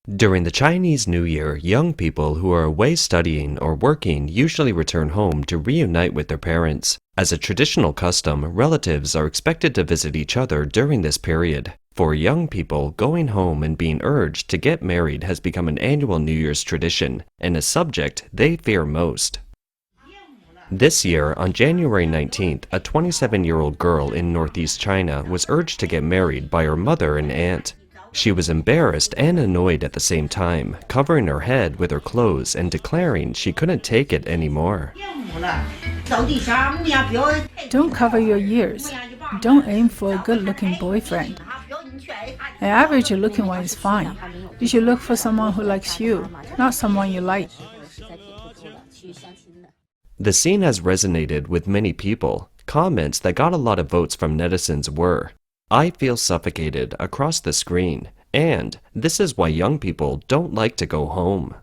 During the Chinese New Year, young people who are away studying or working usually return home to reunite with their parents. As a traditional custom, relatives are expected to visit each other during this period. For young people, going home and being urged to get married has become an annual New Year's tradition, and a subject they fear most. This year, on January 19th, a 27-year-old girl in northeast China was urged to get married by her mother and aunt. She was embarrassed and annoyed at the same time, covering her head with her clothes and declaring she couldn't take it anymore. Don't cover your ears. Don't aim for a good-looking boyfriend. An average-looking one is fine. You should look for someone who likes you, not someone you like. The scene has resonated with many people. Comments that got a lot of votes from netizens were, "I feel suffocated" across the screen, and "This is why young people don't like to go home."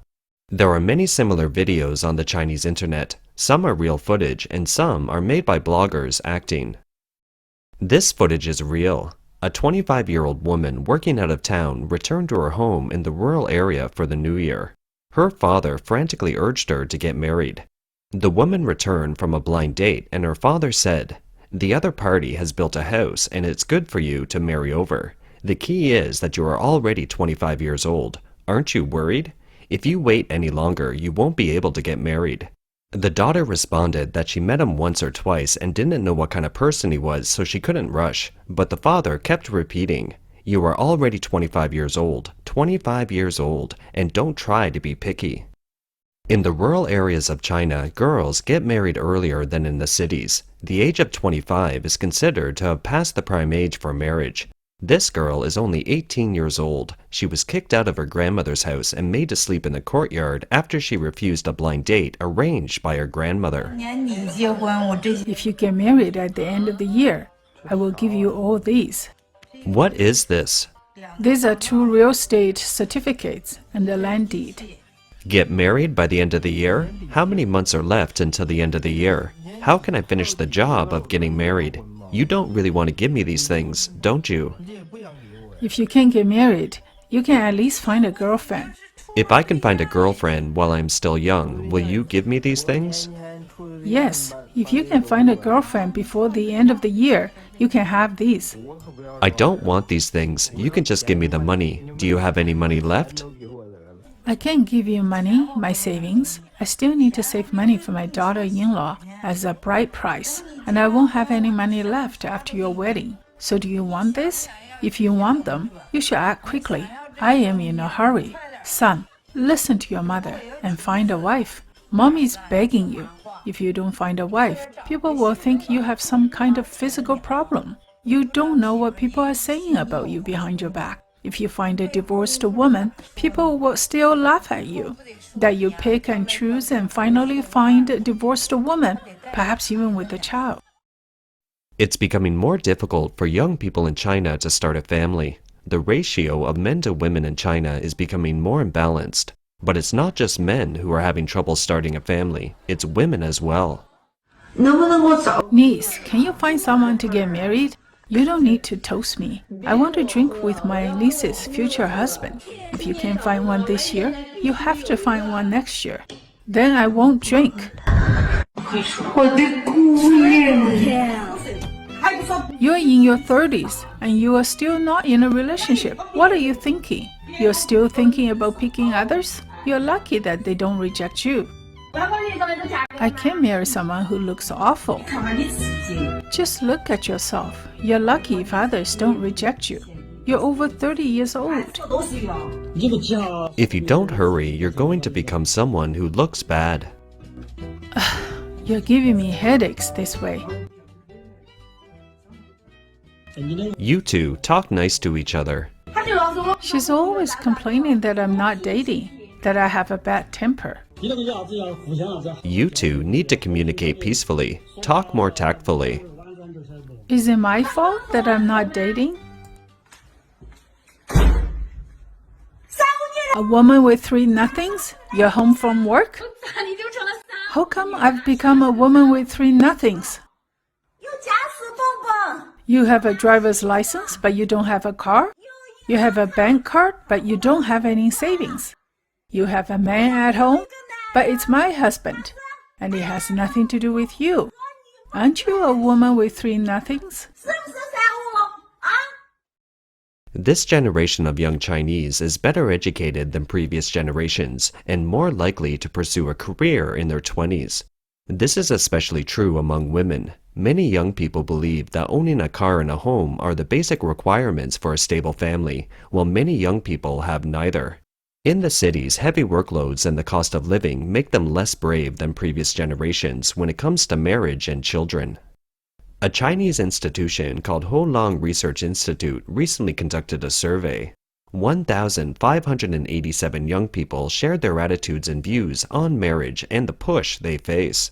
There are many similar videos on the Chinese internet. Some are real footage and some are made by bloggers acting. This footage is real. A 25-year-old woman working out of town returned to her home in the rural area for the New Year. Her father frantically urged her to get married. The woman returned from a blind date and her father said, "The other party has built a house and it's good for you to marry over. The key is that you are already 25 years old. Aren't you worried? If you wait any longer, you won't be able to get married." The daughter responded that she met him once or twice and didn't know what kind of person he was, so she couldn't rush. But the father kept repeating, "You are already 25 years old, 25 years old, and don't try to be picky." In the rural areas of China, girls get married earlier than in the cities. The age of 25 is considered to have passed the prime age for marriage. This girl is only 18 years old. She was kicked out of her grandmother's house and made to sleep in the courtyard after she refused a blind date arranged by her grandmother. If you get married at the end of the year, I will give you all these. What is this? These are 2 real estate certificates and a land deed. Get married by the end of the year? How many months are left until the end of the year? How can I finish the job of getting married? You don't really want to give me these things, don't you? If you can't get married, you can at least find a girlfriend. If I can find a girlfriend while I'm still young, will you give me these things? Yes, if you can find a girlfriend before the end of the year, you can have these. I don't want these things. You can just give me the money. Do you have any money left? I can't give you money, my savings. I still need to save money for my daughter-in-law as a bride price, and I won't have any money left after your wedding. So do you want this? If you want them, you should act quickly. I am in a hurry. Son, listen to your mother and find a wife. Mommy's begging you. If you don't find a wife, people will think you have some kind of physical problem. You don't know what people are saying about you behind your back. If you find a divorced woman, people will still laugh at you. That you pick and choose and finally find a divorced woman, perhaps even with a child. It's becoming more difficult for young people in China to start a family. The ratio of men to women in China is becoming more imbalanced. But it's not just men who are having trouble starting a family, it's women as well. Niece, can you find someone to get married? You don't need to toast me. I want to drink with my niece's future husband. If you can't find one this year, you have to find one next year. Then I won't drink. You're in your 30s and you are still not in a relationship. What are you thinking? You're still thinking about picking others? You're lucky that they don't reject you. I can't marry someone who looks awful. Just look at yourself. You're lucky if others don't reject you. You're over 30 years old. If you don't hurry, you're going to become someone who looks bad. You're giving me headaches this way. You two talk nice to each other. She's always complaining that I'm not dating, that I have a bad temper. You two need to communicate peacefully. Talk more tactfully. Is it my fault that I'm not dating? A woman with 3 nothings? You're home from work? How come I've become a woman with 3 nothings? You have a driver's license, but you don't have a car? You have a bank card, but you don't have any savings. You have a man at home, but it's my husband, and it has nothing to do with you. Aren't you a woman with three nothings? This generation of young Chinese is better educated than previous generations and more likely to pursue a career in their 20s. This is especially true among women. Many young people believe that owning a car and a home are the basic requirements for a stable family, while many young people have neither. In the cities, heavy workloads and the cost of living make them less brave than previous generations when it comes to marriage and children. A Chinese institution called Long Research Institute recently conducted a survey. 1,587 young people shared their attitudes and views on marriage and the push they face.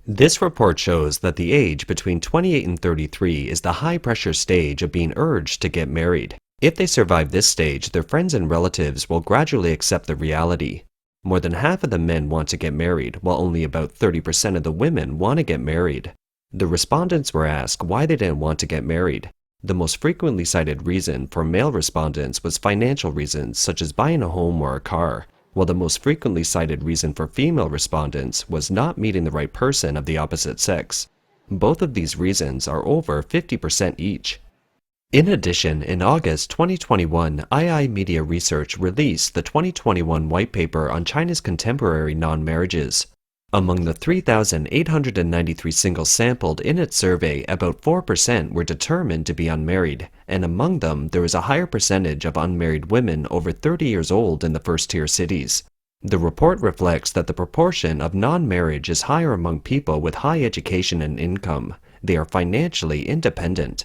This report shows that the age between 28 and 33 is the high-pressure stage of being urged to get married. If they survive this stage, their friends and relatives will gradually accept the reality. More than half of the men want to get married, while only about 30% of the women want to get married. The respondents were asked why they didn't want to get married. The most frequently cited reason for male respondents was financial reasons such as buying a home or a car, while the most frequently cited reason for female respondents was not meeting the right person of the opposite sex. Both of these reasons are over 50% each. In addition, in August 2021, II Media Research released the 2021 White Paper on China's Contemporary Non-Marriages. Among the 3,893 singles sampled in its survey, about 4% were determined to be unmarried, and among them there was a higher percentage of unmarried women over 30 years old in the first-tier cities. The report reflects that the proportion of non-marriage is higher among people with high education and income. They are financially independent.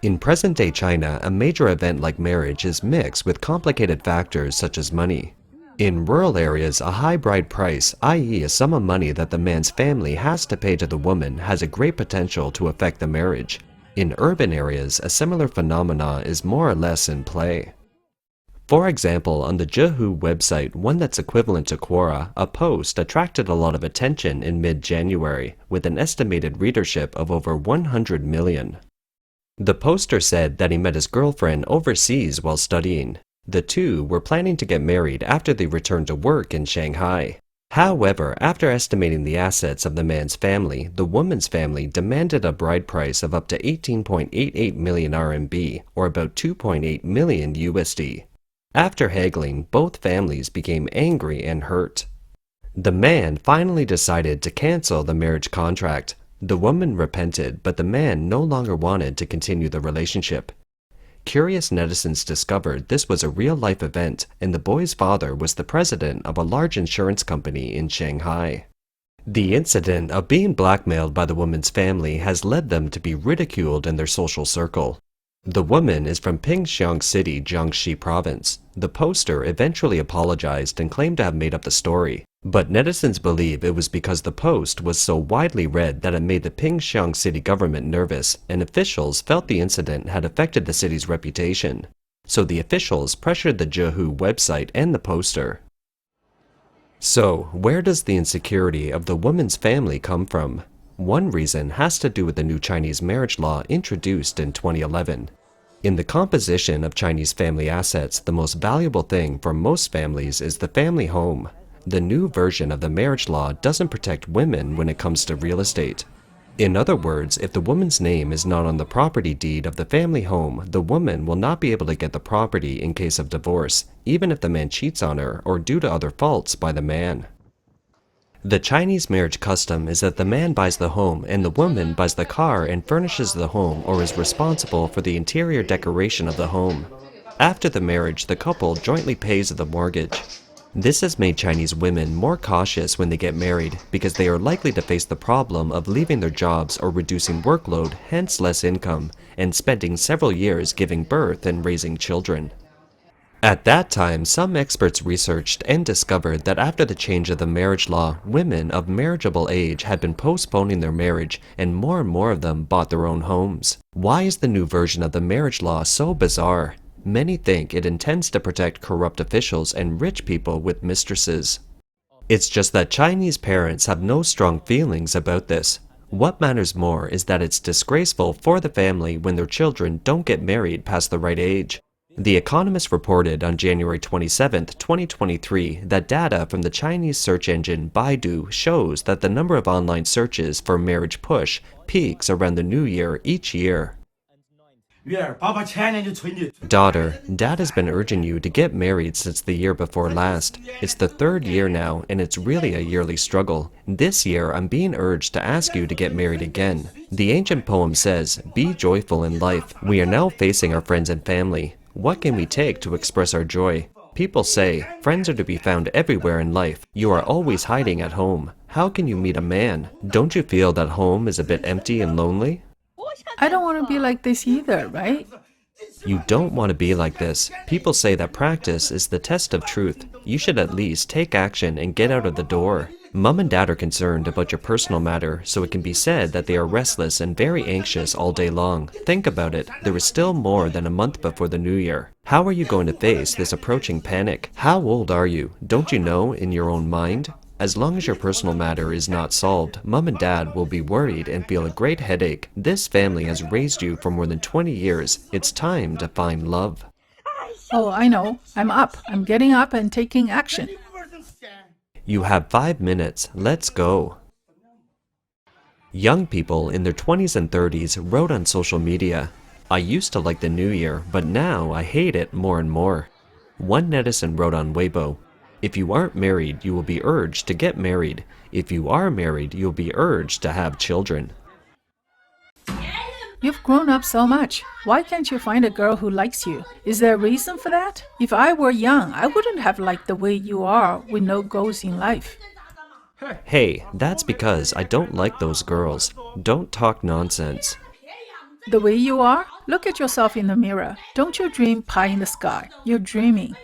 In present-day China, a major event like marriage is mixed with complicated factors such as money. In rural areas, a high bride price, i.e. a sum of money that the man's family has to pay to the woman, has a great potential to affect the marriage. In urban areas, a similar phenomena is more or less in play. For example, on the Zhihu website, one that's equivalent to Quora, a post attracted a lot of attention in mid-January, with an estimated readership of over 100 million. The poster said that he met his girlfriend overseas while studying. The two were planning to get married after they returned to work in Shanghai. However, after estimating the assets of the man's family, the woman's family demanded a bride price of up to 18.88 million RMB, or about 2.8 million USD. After haggling, both families became angry and hurt. The man finally decided to cancel the marriage contract. The woman repented, but the man no longer wanted to continue the relationship. Curious netizens discovered this was a real-life event, and the boy's father was the president of a large insurance company in Shanghai. The incident of being blackmailed by the woman's family has led them to be ridiculed in their social circle. The woman is from Pingxiang City, Jiangxi Province. The poster eventually apologized and claimed to have made up the story, but netizens believe it was because the post was so widely read that it made the Pingxiang City government nervous, and officials felt the incident had affected the city's reputation. So the officials pressured the Zhihu website and the poster. So, where does the insecurity of the woman's family come from? One reason has to do with the new Chinese marriage law introduced in 2011. In the composition of Chinese family assets, the most valuable thing for most families is the family home. The new version of the marriage law doesn't protect women when it comes to real estate. In other words, if the woman's name is not on the property deed of the family home, the woman will not be able to get the property in case of divorce, even if the man cheats on her or due to other faults by the man. The Chinese marriage custom is that the man buys the home and the woman buys the car and furnishes the home or is responsible for the interior decoration of the home. After the marriage, the couple jointly pays the mortgage. This has made Chinese women more cautious when they get married because they are likely to face the problem of leaving their jobs or reducing workload, hence less income, and spending several years giving birth and raising children. At that time, some experts researched and discovered that after the change of the marriage law, women of marriageable age had been postponing their marriage and more of them bought their own homes. Why is the new version of the marriage law so bizarre? Many think it intends to protect corrupt officials and rich people with mistresses. It's just that Chinese parents have no strong feelings about this. What matters more is that it's disgraceful for the family when their children don't get married past the right age. The Economist reported on January 27, 2023, that data from the Chinese search engine Baidu shows that the number of online searches for marriage push peaks around the new year each year. Daughter, Dad has been urging you to get married since the year before last. It's the third year now, and it's really a yearly struggle. This year, I'm being urged to ask you to get married again. The ancient poem says, "Be joyful in life." We are now facing our friends and family. What can we take to express our joy? People say, friends are to be found everywhere in life. You are always hiding at home. How can you meet a man? Don't you feel that home is a bit empty and lonely? I don't want to be like this either, right? You don't want to be like this. People say that practice is the test of truth. You should at least take action and get out of the door. Mom and Dad are concerned about your personal matter, so it can be said that they are restless and very anxious all day long. Think about it. There is still more than a month before the new year. How are you going to face this approaching panic? How old are you? Don't you know in your own mind? As long as your personal matter is not solved, Mom and Dad will be worried and feel a great headache. This family has raised you for more than 20 years. It's time to find love. Oh, I know. I'm up. I'm getting up and taking action. You have 5 minutes. Let's go. Young people in their 20s and 30s wrote on social media, "I used to like the new year, but now I hate it more and more." One netizen wrote on Weibo, "If you aren't married, you will be urged to get married. If you are married, you'll be urged to have children." You've grown up so much. Why can't you find a girl who likes you? Is there a reason for that? If I were young, I wouldn't have liked the way you are with no goals in life. Hey, that's because I don't like those girls. Don't talk nonsense. The way you are? Look at yourself in the mirror. Don't you dream pie in the sky. You're dreaming.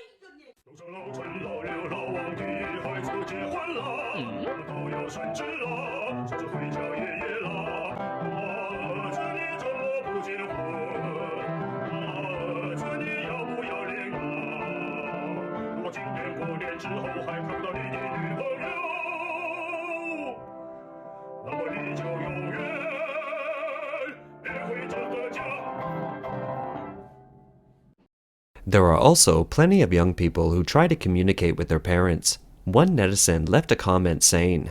There are also plenty of young people who try to communicate with their parents. One netizen left a comment saying,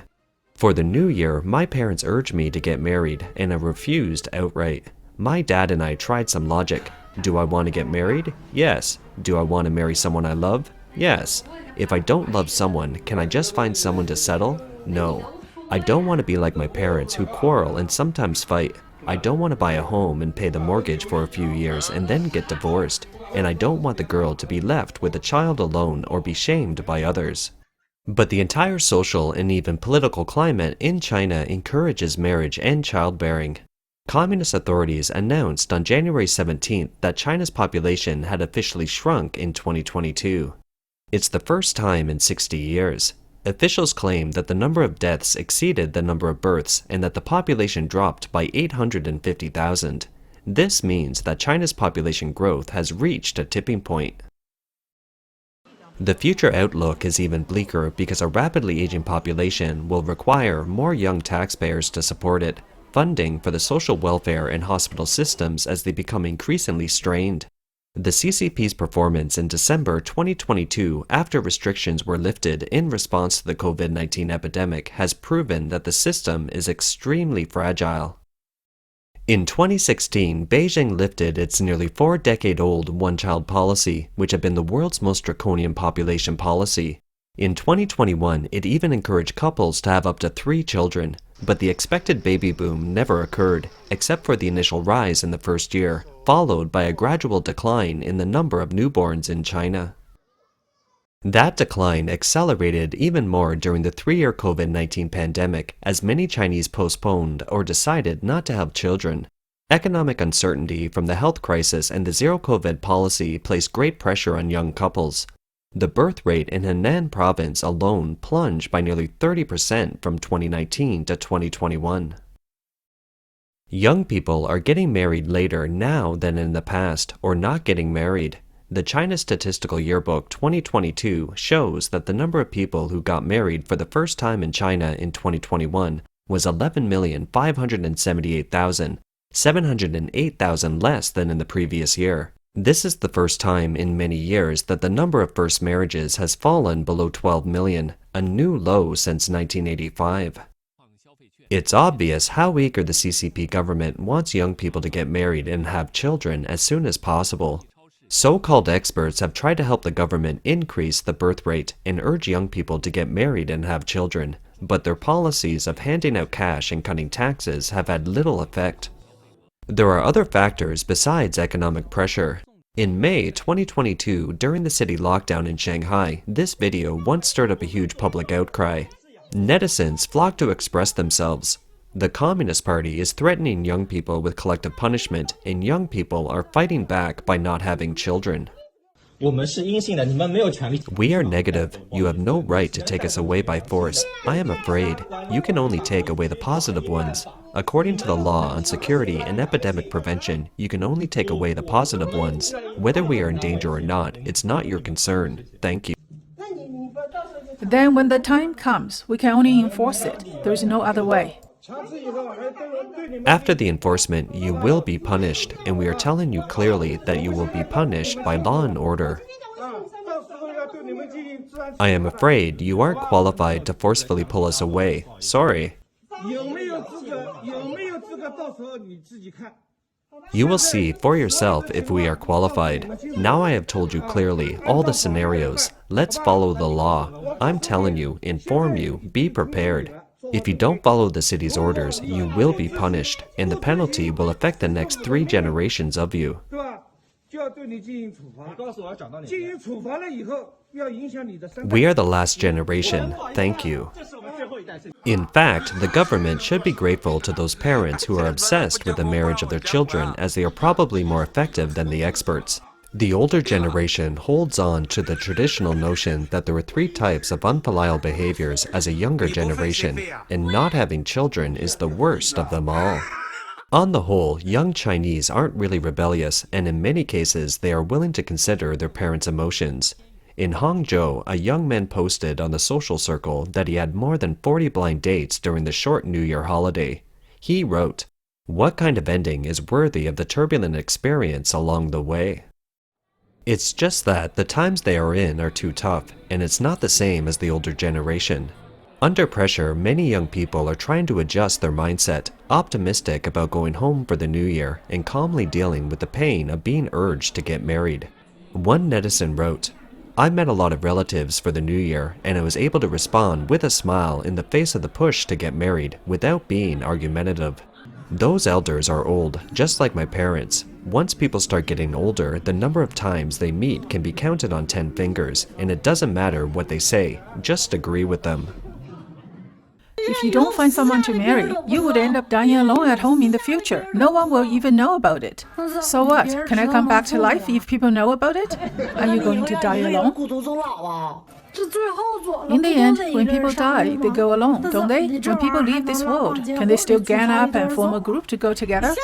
"For the new year, my parents urged me to get married, and I refused outright. My dad and I tried some logic. Do I want to get married? Yes. Do I want to marry someone I love? Yes. If I don't love someone, can I just find someone to settle? No. I don't want to be like my parents who quarrel and sometimes fight. I don't want to buy a home and pay the mortgage for a few years and then get divorced. And I don't want the girl to be left with a child alone or be shamed by others." But the entire social and even political climate in China encourages marriage and childbearing. Communist authorities announced on January 17th that China's population had officially shrunk in 2022. It's the first time in 60 years. Officials claim that the number of deaths exceeded the number of births and that the population dropped by 850,000. This means that China's population growth has reached a tipping point. The future outlook is even bleaker because a rapidly aging population will require more young taxpayers to support it, funding for the social welfare and hospital systems as they become increasingly strained. The CCP's performance in December 2022, after restrictions were lifted in response to the COVID-19 epidemic, has proven that the system is extremely fragile. In 2016, Beijing lifted its nearly 4-decade-old one-child policy, which had been the world's most draconian population policy. In 2021, it even encouraged couples to have up to 3 children, but the expected baby boom never occurred, except for the initial rise in the first year, followed by a gradual decline in the number of newborns in China. That decline accelerated even more during the 3-year COVID-19 pandemic, as many Chinese postponed or decided not to have children. Economic uncertainty from the health crisis and the zero-COVID policy placed great pressure on young couples. The birth rate in Henan province alone plunged by nearly 30% from 2019 to 2021. Young people are getting married later now than in the past, or not getting married. The China Statistical Yearbook 2022 shows that the number of people who got married for the first time in China in 2021 was 11,578,000, 708,000 less than in the previous year. This is the first time in many years that the number of first marriages has fallen below 12 million, a new low since 1985. It's obvious how eager the CCP government wants young people to get married and have children as soon as possible. So-called experts have tried to help the government increase the birth rate and urge young people to get married and have children, but their policies of handing out cash and cutting taxes have had little effect. There are other factors besides economic pressure. In May 2022, during the city lockdown in Shanghai, this video once stirred up a huge public outcry. Netizens flocked to express themselves. The Communist Party is threatening young people with collective punishment, and young people are fighting back by not having children. We are negative. You have no right to take us away by force. I am afraid. You can only take away the positive ones. According to the law on security and epidemic prevention, you can only take away the positive ones. Whether we are in danger or not, it's not your concern. Thank you. Then when the time comes, we can only enforce it. There is no other way. After the enforcement, you will be punished, and we are telling you clearly that you will be punished by law and order. I am afraid you aren't qualified to forcefully pull us away. Sorry. You will see for yourself if we are qualified. Now I have told you clearly all the scenarios. Let's follow the law. I'm telling you, inform you, be prepared. If you don't follow the city's orders, you will be punished, and the penalty will affect the next 3 generations of you. We are the last generation. Thank you. In fact, the government should be grateful to those parents who are obsessed with the marriage of their children, as they are probably more effective than the experts. The older generation holds on to the traditional notion that there are 3 types of unfilial behaviors as a younger generation, and not having children is the worst of them all. On the whole, young Chinese aren't really rebellious, and in many cases they are willing to consider their parents' emotions. In Hangzhou, a young man posted on the social circle that he had more than 40 blind dates during the short New Year holiday. He wrote, "What kind of ending is worthy of the turbulent experience along the way?" It's just that the times they are in are too tough, and it's not the same as the older generation. Under pressure, many young people are trying to adjust their mindset, optimistic about going home for the new year, and calmly dealing with the pain of being urged to get married. One netizen wrote, "I met a lot of relatives for the new year, and I was able to respond with a smile in the face of the push to get married without being argumentative. Those elders are old, just like my parents. Once people start getting older, the number of times they meet can be counted on 10 fingers, and it doesn't matter what they say, just agree with them." If you don't find someone to marry, you would end up dying alone at home in the future. No one will even know about it. So what? Can I come back to life if people know about it? Are you going to die alone? In the end, when people die, they go alone, don't they? When people leave this world, can they still gang up and form a group to go together?